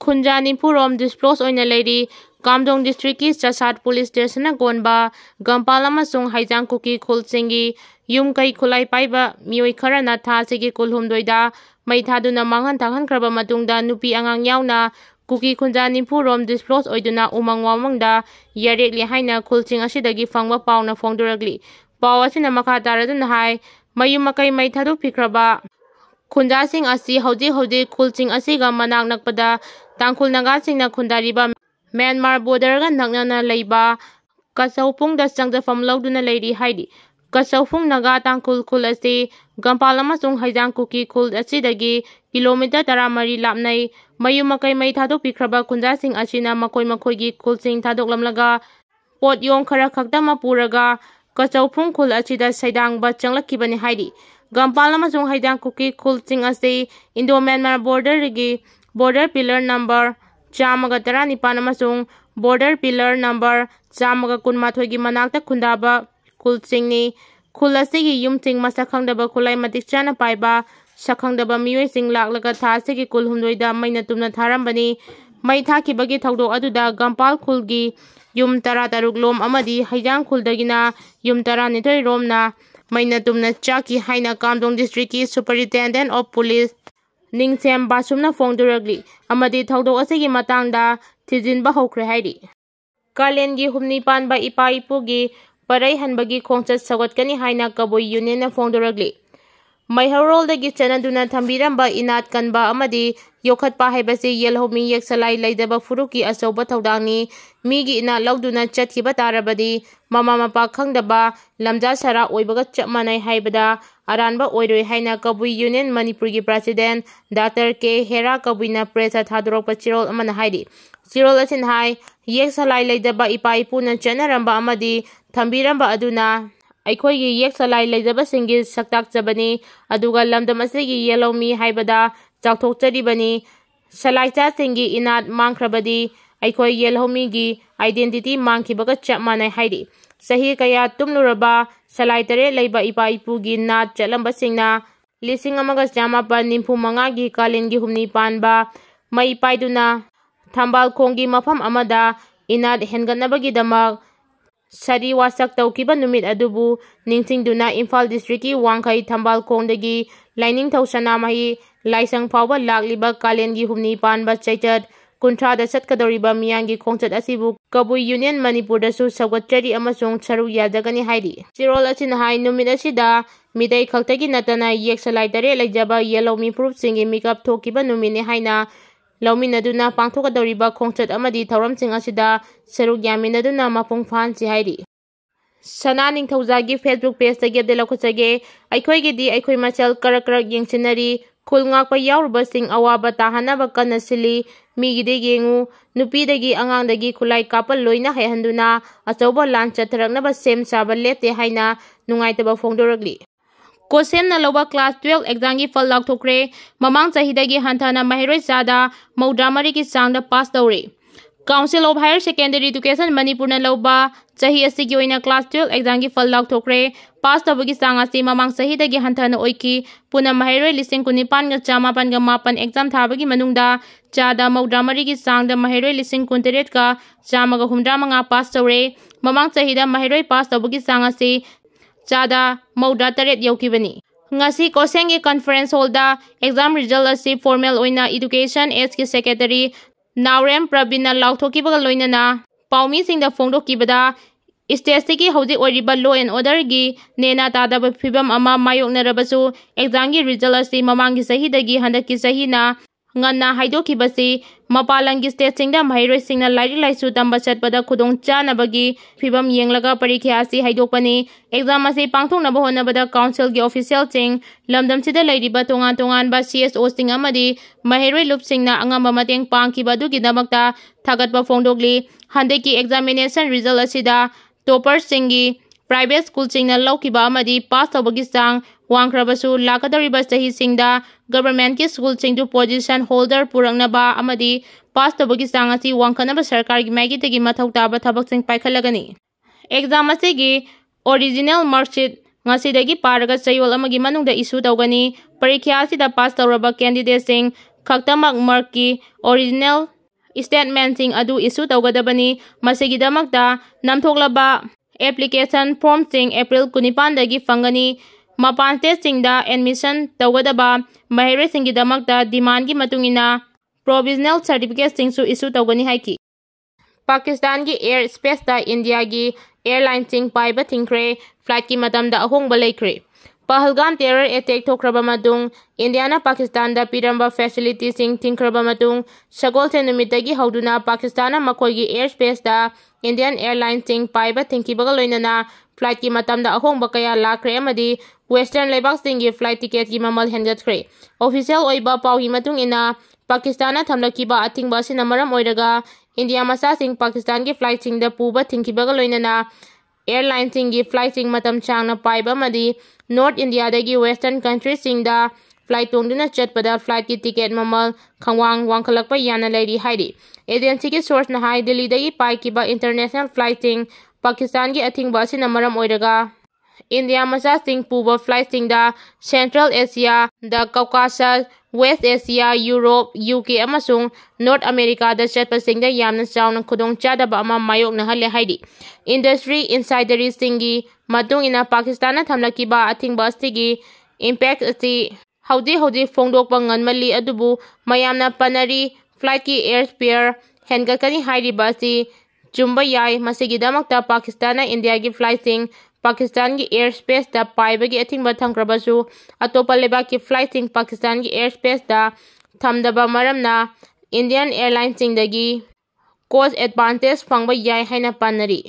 Khunja Nimpurom disclose oina lady Kamdong district ki Chasat police station na gonba Gampal amasung Haijang Kuki khulsingi yum kai khulai paiba mioi khara na tha sigi kulhum doida mai thaduna mangan tanghan kraba matungda nupi angang yauna Kuki Khunja Nimpurom disclose oiduna umang wamangda yarekli haina khulsing asidagi fangba pauna phongduragli paw asina makha taraduna hai mayum makai mai thadu phikraba Khunja sing asi hoji khulsing asiga manak nakpada tangkhul naga singna khundariba Myanmar border ga naknana leiba Kasaupung da changjafam lawduna leiri haidi Kasaupung naga tangkhul khul asi Gampal amasung Haijang Kuki khul asidagi kilometer 13 lapnai mayum makai mai thadok pikraba Khunja sing asina makoi gi khulsing thadok lamlaga pot yong khara khaktama puraga Kasaupung khul asida saidang ba changlakibani haidi Gampal amasung Haijang Kuki khulsing asi Indo-Myanmar border pillar number Chamaga Taranipan amasung border pillar number Chamaga Kunmathoi gi manakta khundaba khulsingni khul asigi yumsing masakhangdaba khulai matik chana paiba sakhangdaba mioi sing laklaga tha sigi kulhumdoida maina tumna tharambani mai thakibagi thawdok aduda Gampal khulgi yum 13 lom amadi Haijang khuldagina yum 12 romna maina tumna chaki haina Kamdong district ki superintendent of police Ningsem Basumna Fongduragli amadi thawdok asigi matangda thijinba hokre haidi Kalengi humni panba ipa ipugi parai hanbagi khongchat sawatkani haina kaboi union na Fongduragli Maihorol dagi chanaduna thambiramba inat kanba amadi yokhatpa haibasi yelhomi yeksalai laidaba furuki asoba thawdangni migi ina lawduna chatkiba tarabadi mama mapa khangdaba lamja sara oibaga chapmanai haibada aranba oiroi haina kabui union Manipur gi president Dr. K Hera kabuina presa thadorokpa chirol amana haidi chirol asin hai yeksalai laidaba ipa ipuna chanaramba amadi thambiramba aduna Aikhoigi yeksalai laidaba singi saktak jabani aduga lamdam asigi yelomi haibada chakthokcharibani salaicha singi inat mangkrabadi Aikhoi yelhomi gi identity mangkibaga chapmanai haidi sahi kaya tumluraba salai tare leiba ipa ipugi nat chalamba singna lising amaga chamapa nimpu manga gi kalengi humni panba mai paiduna thambal khongi mafam amada inat henganabagi damak Sari wasak taukiba numit adubu ningtingduna Imphal district ki Wangkai Thambal khongdagi lining thawsana mahi laisang phawba lakliba kalengi humni panba chaitat kunthra da chatkadoriba miyangi khongchat asibu kabui union Manipur da su sawgatchari amasung charu yajagani haidi chirol asin hai numit asida midai khaltagi natana yeksalai tare laijaba yelomi proof singi makeup thokiba numine haina Lauminaduna pangthokadoriba khongchat amadi thauramsing asida saruk yaminaduna mapung phansi hairi Sana Ningthawjagi Facebook page tagi de lakhusage aikhoigi di aikhoi machal karak yengsinari khulngakpa yaurubasing awaba tahanaba kanasili migide gengu nupidagi angangdagi khulai kapal loina haihanduna achauba lan chatharaknaba sem saba lete haina nungaitaba phongdoragli Kosem na loba class 12 exam gi fal laukthokre mamang chahidagi hanthana mahiroi sada maudramari ki changda pass tawre Council of Higher Secondary Education Manipur na loba chahi asigi oina class 12 exam gi fal laukthokre pass tawagi chang asi mamang chahidagi hanthana oiki puna mahiroi lising kunipan ga chamapan ga mapan exam thabagi manungda chada maudramari ki changda mahiroi lising kunteret ka chamaga humdramanga pass tawre mamang chahida mahiroi pass tawagi chang asi Chada Mauda Taret Yaukibani. Ngasi Kosengi Conference Holda exam result asi formal oina Education SK Secretary Naurem Prabina Lauthokibaga loinana Paumi Singda Fongdokibada Statistiki Hauji Oriba Law and Order gi Nena Tadaba Fibam Ama Mayoknarabasu exam gi result asi mamangi sahidagi handaki sahina Ngana Haidokibasi Mapalangi State Singda Mahiroi Singna Lairi Laisu Tamba Chatpada Khudong Chanabagi Fibam Yenglaga Parikya asi Haidokpani exam asi pangthoknaba honabada council gi official sing lamdam sida lairiba tongan ba CSO sing amadi Mahiroi Lup Singna angamba mateng pangkiba dugi damakta thagatpa phongdokli handeki examination result asida topper singi private school singna laukiba amadi pass tawbagi sang wangkrabasu lakadariba sahi singda government ki school singdu position holder purangnaba amadi pass tawbagi sang asi wangkanaba sarkar gi magi tegi mathau taba thabak sing paikhalagani exam asigi original marksheet ngasidagi paraga chayol amagi manungda issue tawgani parikya asida pass tawraba candidate sing khaktamak mark ki original statementsing adu issue tawgadabani masigidamakta namthoklaba application formsing April 19 dagi fangani mapan state-singda admission tawgadaba mahairoisingidamakta demand gi matungina provisional certificate singsu issue tawgani haiki Pakistan gi air space da India gi airline sing paiba thingkre flight ki matamda ahongba laikre Pahalgam terror attack thokraba matung Indiana Pakistan da piramba facility sing thingkraba matung sagol the numitagi hauduna Pakistana makoigi airspace da Indian Airlines sing paiba thingkibaga loinana flight ki matamda ahongba kaya lakre amadi western lebak sing gi flight ticket ki mamal hengatkre official oiba pawhi matung ina Pakistana thamlakiba athingba sina maram oiraga India masa sing Pakistan gi flight sing da puba thingkibaga loinana airline sing gi flight sing matam changna paiba madi North India dagi western countries sing da flight tongduna chatpada flight ki ticket mamal khangwang wangkhalakpa yana lairi hairi agency ki source na hai Delhi dagi pai kiba international flight sing Pakistan gi athingba sina maram oiraga India masa sing puba flight sing da Central Asia da Caucasus West Asia Europe UK amasung North America da chatpa sing da yamna chawna khudong chadaba ama mayok na hale haidi industry insider singi matung ina Pakistan na thamlakiba athingba stigi impact ati haudi fongdok pangan mali adubu mayamna panari flight ki airfare hengatkani hairi basi chumba yai masigidamakta Pakistan na India gi flight sing Pakistan ki airspace da paibagi athingba thangkrabasu atopa leba ki flight sing Pakistan ki airspace da thamdaba maramna Indian Airlines sing dagi cost advantage fangba yai haina panari